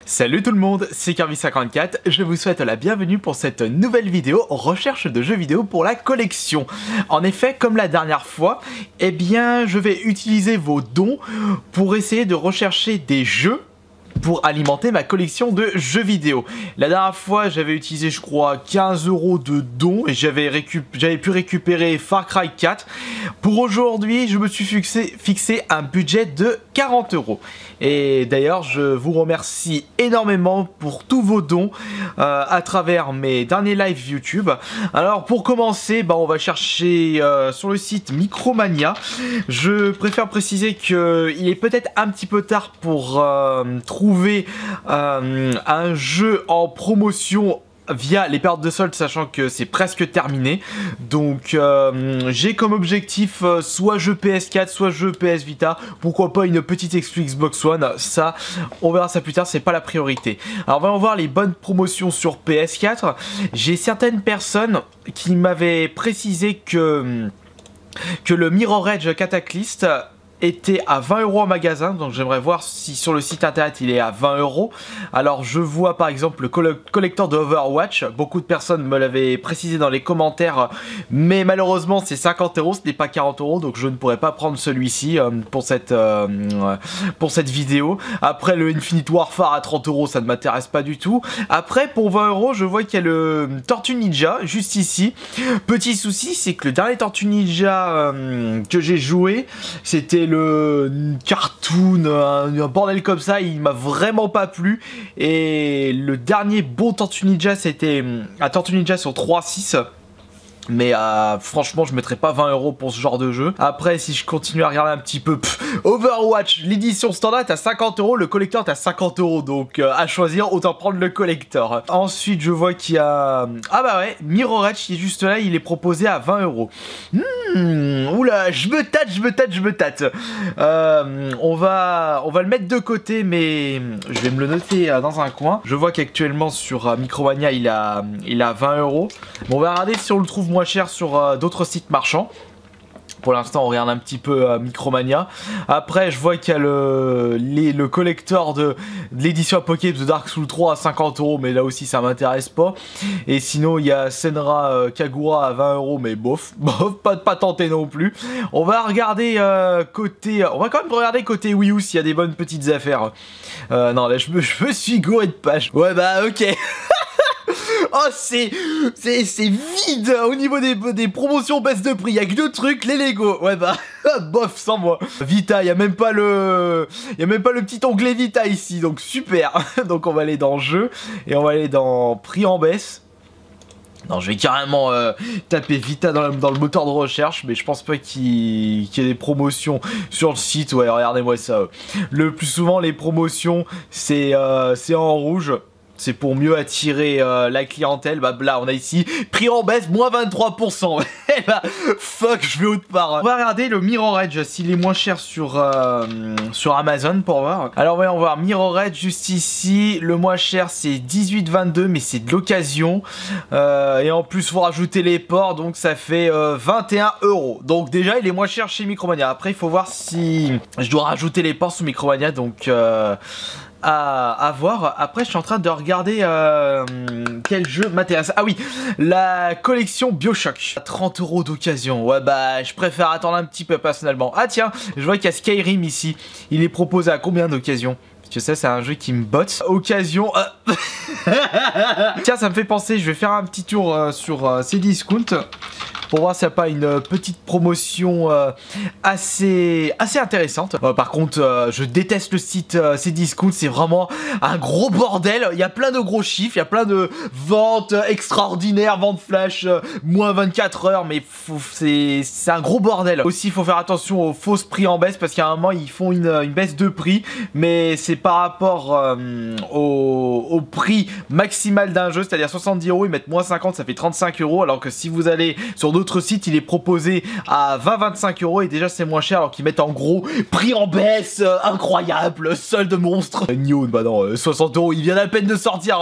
Salut tout le monde, c'est Kirby54, je vous souhaite la bienvenue pour cette nouvelle vidéo recherche de jeux vidéo pour la collection. En effet, comme la dernière fois, eh bien je vais utiliser vos dons pour essayer de rechercher des jeux pour alimenter ma collection de jeux vidéo. La dernière fois, j'avais utilisé, je crois, 15 € de dons et j'avais pu récupérer Far Cry 4. Pour aujourd'hui, je me suis fixé un budget de 40 €. Et d'ailleurs, je vous remercie énormément pour tous vos dons à travers mes derniers lives YouTube. Alors, pour commencer, on va chercher sur le site Micromania. Je préfère préciser qu'il est peut-être un petit peu tard pour trouver un jeu en promotion via les périodes de solde, sachant que c'est presque terminé. Donc j'ai comme objectif soit jeu PS4, soit jeu PS Vita, pourquoi pas une petite exclu Xbox One. Ça, on verra ça plus tard, c'est pas la priorité. Alors voyons voir les bonnes promotions sur PS4. J'ai certaines personnes qui m'avaient précisé que le Mirror Edge Catalyst était à 20 € en magasin, donc j'aimerais voir si sur le site internet il est à 20 €. Alors je vois par exemple le collector de Overwatch, beaucoup de personnes me l'avaient précisé dans les commentaires, mais malheureusement c'est 50 €, ce n'est pas 40 €, donc je ne pourrais pas prendre celui-ci pour cette vidéo. Après le Infinite Warfare à 30 €, ça ne m'intéresse pas du tout. Après pour 20 €, je vois qu'il y a le Tortue Ninja, juste ici. Petit souci, c'est que le dernier Tortue Ninja que j'ai joué, c'était le cartoon, un bordel comme ça, il m'a vraiment pas plu. Et le dernier bon Tortue Ninja, c'était un Tortue Ninja sur 3.6. Mais franchement je mettrais pas 20 € pour ce genre de jeu. Après si je continue à regarder un petit peu, Overwatch, l'édition standard est à 50 €, le collector est à 50 €. Donc à choisir, autant prendre le collector. Ensuite je vois qu'il y a... Ah bah ouais, Mirror Edge qui est juste là, il est proposé à 20 €. Oula, je me tâte. On va le mettre de côté, mais je vais me le noter dans un coin. Je vois qu'actuellement sur Micromania il a 20 €. Bon, on va regarder si on le trouve moins cher sur d'autres sites marchands. Pour l'instant on regarde un petit peu Micromania. Après je vois qu'il y a le collector de l'édition Apocalypse de Dark Souls 3 à 50 €, mais là aussi ça m'intéresse pas. Et sinon il y a Senra Kagura à 20 €, mais bof, pas tenté non plus. On va regarder on va quand même regarder côté Wii U s'il y a des bonnes petites affaires. Non là je me suis gouré de page. Ouais bah ok. Oh c'est vide au niveau des promotions baisse de prix, il y a que deux trucs, les Lego. Ouais bah bof sans moi. Vita, il y a même pas le petit onglet Vita ici, donc super. Donc on va aller dans jeu et on va aller dans prix en baisse. Non, je vais carrément taper Vita dans le moteur de recherche, mais je pense pas qu'il y ait des promotions sur le site. Ouais, regardez-moi ça. Le plus souvent les promotions c'est en rouge. C'est pour mieux attirer la clientèle. Bah là on a ici prix en baisse moins 23%. Et bah fuck, je vais autre part. On va regarder le Mirror Edge s'il est moins cher sur Amazon pour voir. Alors voyons voir Mirror Edge juste ici. Le moins cher c'est 18,22, mais c'est de l'occasion. Et en plus faut rajouter les ports, donc ça fait 21 €. Donc déjà il est moins cher chez Micromania. Après il faut voir si je dois rajouter les ports sous Micromania, donc à voir. Après je suis en train de regarder quel jeu m'intéresse. Ah oui, la collection Bioshock, 30 € d'occasion. Ouais bah je préfère attendre un petit peu personnellement. Ah tiens, je vois qu'il y a Skyrim ici. Il est proposé à combien d'occasion? Parce que ça c'est un jeu qui me botte. Occasion. Tiens, ça me fait penser, je vais faire un petit tour sur Cdiscount pour voir s'il n'y a pas une petite promotion assez intéressante. Par contre, je déteste le site Cdiscount, c'est vraiment un gros bordel. Il y a plein de gros chiffres, il y a plein de ventes extraordinaires, ventes flash, moins 24 heures, mais c'est un gros bordel. Aussi, il faut faire attention aux fausses prix en baisse, parce qu'à un moment, ils font une baisse de prix, mais c'est par rapport au prix maximal d'un jeu, c'est-à-dire 70 €, ils mettent moins 50, ça fait 35 €, alors que si vous allez sur d'autres sites, il est proposé à 20-25 euros et déjà c'est moins cher alors qu'ils mettent en gros prix en baisse, incroyable, solde monstre. Nyon, bah non, 60 euros, il vient à peine de sortir.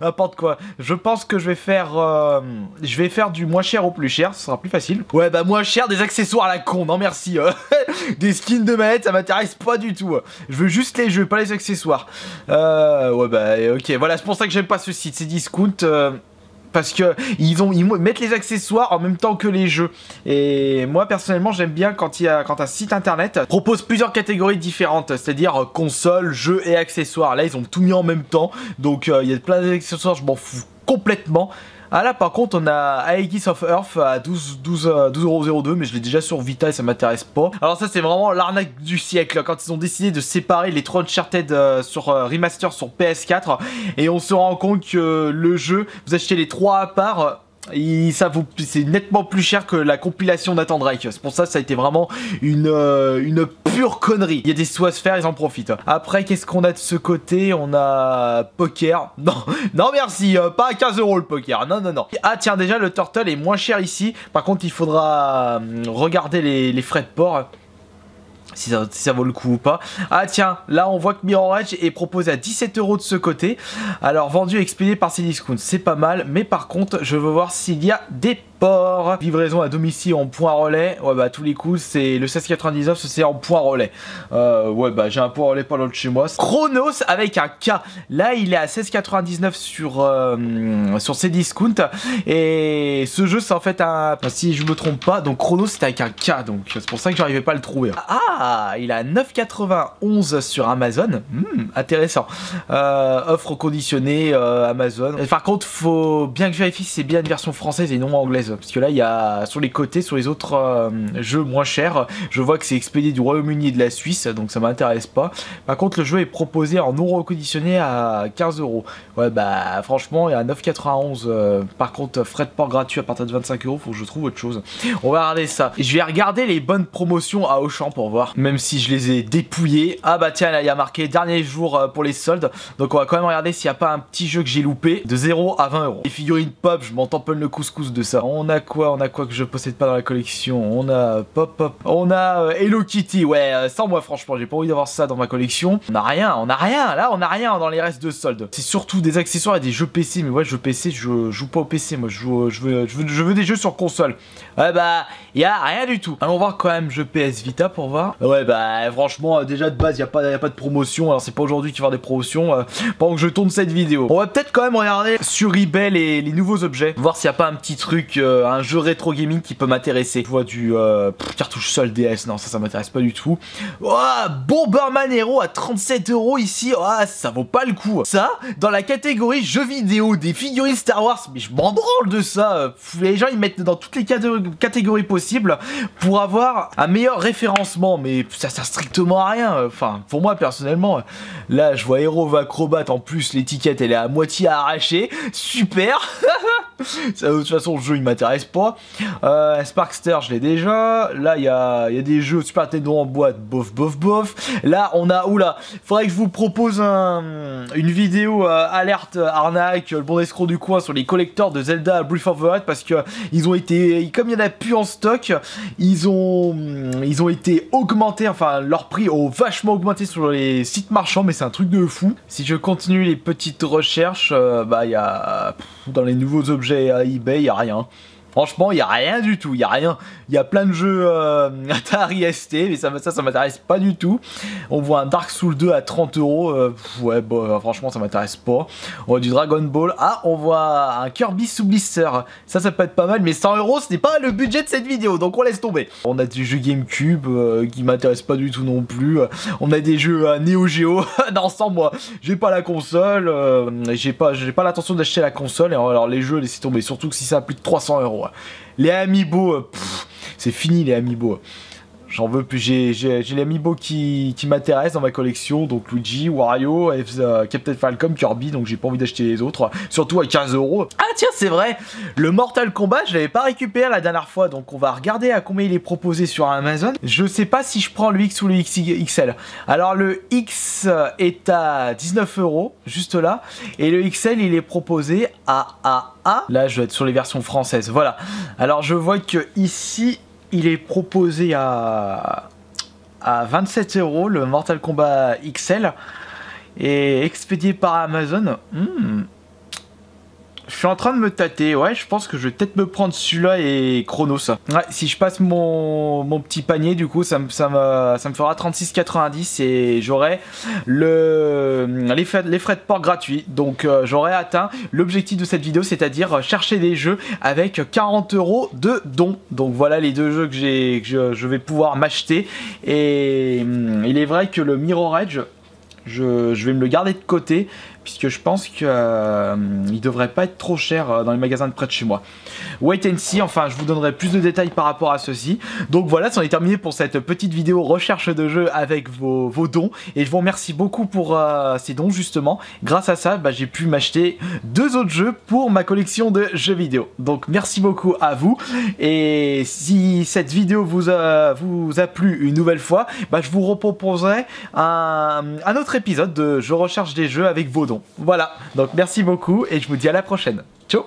N'importe quoi. Je pense que je vais faire du moins cher au plus cher, ce sera plus facile. Ouais, bah moins cher, des accessoires à la con, non merci. Des skins de manette, ça m'intéresse pas du tout. Je veux juste les jeux, pas les accessoires. Ouais, bah ok, voilà, c'est pour ça que j'aime pas ce site, c'est Discount. Parce que ils mettent les accessoires en même temps que les jeux. Et moi personnellement j'aime bien quand un site internet propose plusieurs catégories différentes, c'est-à-dire console, jeux et accessoires. Là ils ont tout mis en même temps, donc il y a plein d'accessoires, je m'en fous complètement. Ah là par contre on a Aegis of Earth à 12,02€, mais je l'ai déjà sur Vita et ça m'intéresse pas. Alors ça c'est vraiment l'arnaque du siècle, quand ils ont décidé de séparer les 3 Uncharted sur remaster sur PS4 et on se rend compte que le jeu, vous achetez les 3 à part, c'est nettement plus cher que la compilation Nathan Drake. C'est pour ça que ça a été vraiment une pure connerie. Il y a des sous à se faire, ils en profitent. Après, qu'est-ce qu'on a de ce côté? On a poker. Non, non merci, pas à 15 € le poker. Non, non, non. Ah tiens, déjà le turtle est moins cher ici. Par contre, il faudra regarder les frais de port. Si ça vaut le coup ou pas. Ah tiens, là on voit que Mirror Edge est proposé à 17 € de ce côté. Alors vendu et expédié par Cdiscount, c'est pas mal. Mais par contre, je veux voir s'il y a des ports. Livraison à domicile en point relais. Ouais bah à tous les coups, c'est le 16,99, c'est en point relais. Ouais bah j'ai un point relais pas loin de chez moi. Chronos avec un K. Là il est à 16,99 sur Cdiscount. Et ce jeu c'est en fait un... Si je me trompe pas, donc Chronos c'est avec un K. Donc c'est pour ça que j'arrivais pas à le trouver. Ah, il a 9,91 sur Amazon. Intéressant. Offre conditionnée Amazon. Et par contre, faut bien que je vérifie si c'est bien une version française et non anglaise. Parce que là, il y a sur les côtés, sur les autres jeux moins chers, je vois que c'est expédié du Royaume-Uni et de la Suisse, donc ça m'intéresse pas. Par contre, le jeu est proposé en non reconditionné à 15 €. Ouais, bah franchement, il y a 9,91. Par contre, frais de port gratuit à partir de 25 €. Faut que je trouve autre chose. On va regarder ça. Je vais regarder les bonnes promotions à Auchan pour voir. Même si je les ai dépouillés. Ah bah tiens, là il y a marqué dernier jour pour les soldes. Donc on va quand même regarder s'il n'y a pas un petit jeu que j'ai loupé. De 0 à 20 €. Les figurines pop, je m'en tamponne le couscous de ça. On a quoi que je possède pas dans la collection? On a pop. On a Hello Kitty. Ouais, sans moi franchement, j'ai pas envie d'avoir ça dans ma collection. On a rien. Là on a rien dans les restes de soldes. C'est surtout des accessoires et des jeux PC. Mais ouais, jeux PC, je joue pas au PC. Moi je veux des jeux sur console. Ouais bah, il y a rien du tout. Allons voir quand même jeux PS Vita pour voir. Ouais bah franchement déjà de base y a pas de promotion, alors c'est pas aujourd'hui qu'il va y avoir des promotions pendant que je tourne cette vidéo. On va peut-être quand même regarder sur eBay les nouveaux objets, voir s'il y a pas un petit truc, un jeu rétro gaming qui peut m'intéresser. Je vois du cartouche seul DS, non ça m'intéresse pas du tout. Oh, Bomberman Hero à 37 € ici, oh, ça vaut pas le coup. Ça, dans la catégorie jeux vidéo, des figurines Star Wars, mais je m'en branle de ça. Les gens ils mettent dans toutes les catégories possibles pour avoir un meilleur référencement, mais ça sert strictement à rien. Enfin, pour moi personnellement, là je vois Hero Acrobat, en plus l'étiquette elle est à moitié arrachée. Super. Ça, de toute façon le jeu il m'intéresse pas. Sparkster je l'ai déjà. Là il y a des jeux Super Nintendo en boîte, bof. Là on a, oula, faudrait que je vous propose une vidéo alerte arnaque, le bon escroc du coin sur les collecteurs de Zelda Breath of the Wild, parce que ils ont été, comme il y en a plus en stock, ils ont été augmentés, enfin leur prix ont vachement augmenté sur les sites marchands, mais c'est un truc de fou. Si je continue les petites recherches, bah il y a dans les nouveaux objets à eBay, il y a rien. Franchement, il n'y a rien du tout, il n'y a rien. Il y a plein de jeux Atari ST, mais ça m'intéresse pas du tout. On voit un Dark Souls 2 à 30 €. Ouais, bon, franchement, ça m'intéresse pas. On voit du Dragon Ball. Ah, on voit un Kirby sous blister. Ça peut être pas mal, mais 100 €, ce n'est pas le budget de cette vidéo, donc on laisse tomber. On a des jeux GameCube qui m'intéressent pas du tout non plus. On a des jeux Neo Geo. Non, sans moi. J'ai pas la console. J'ai pas l'intention d'acheter la console. Et alors, les jeux, laissez tomber. Surtout que si ça a plus de 300 €. Les Amiibo, c'est fini les Amiibo. j'en veux plus. J'ai les amiibo qui m'intéressent dans ma collection, donc Luigi, Wario, Captain Falcon, Kirby, donc j'ai pas envie d'acheter les autres, surtout à 15 €. Ah tiens, c'est vrai, le Mortal Kombat, je l'avais pas récupéré la dernière fois, donc on va regarder à combien il est proposé sur Amazon. Je sais pas si je prends le X ou le XL. Alors le X est à 19 €, juste là, et le XL il est proposé à là je vais être sur les versions françaises, voilà. Alors je vois que ici il est proposé à 27 € le Mortal Kombat XL et expédié par Amazon. Je suis en train de me tâter, ouais, je pense que je vais peut-être me prendre celui-là et Chronos. Ouais, si je passe mon petit panier, du coup, ça me fera 36,90 et j'aurai les frais de port gratuits. Donc, j'aurai atteint l'objectif de cette vidéo, c'est-à-dire chercher des jeux avec 40 € de dons. Donc, voilà les deux jeux que je vais pouvoir m'acheter. Et il est vrai que le Mirror Edge, je vais me le garder de côté, puisque je pense qu'il devrait pas être trop cher dans les magasins de près de chez moi. Wait and see, enfin je vous donnerai plus de détails par rapport à ceci. Donc voilà, c'en est terminé pour cette petite vidéo recherche de jeux avec vos dons. Et je vous remercie beaucoup pour ces dons justement. Grâce à ça, j'ai pu m'acheter 2 autres jeux pour ma collection de jeux vidéo. Donc merci beaucoup à vous. Et si cette vidéo vous a plu une nouvelle fois, je vous reproposerai un autre épisode de Je recherche des jeux avec vos dons. Voilà, donc merci beaucoup et je vous dis à la prochaine. Ciao.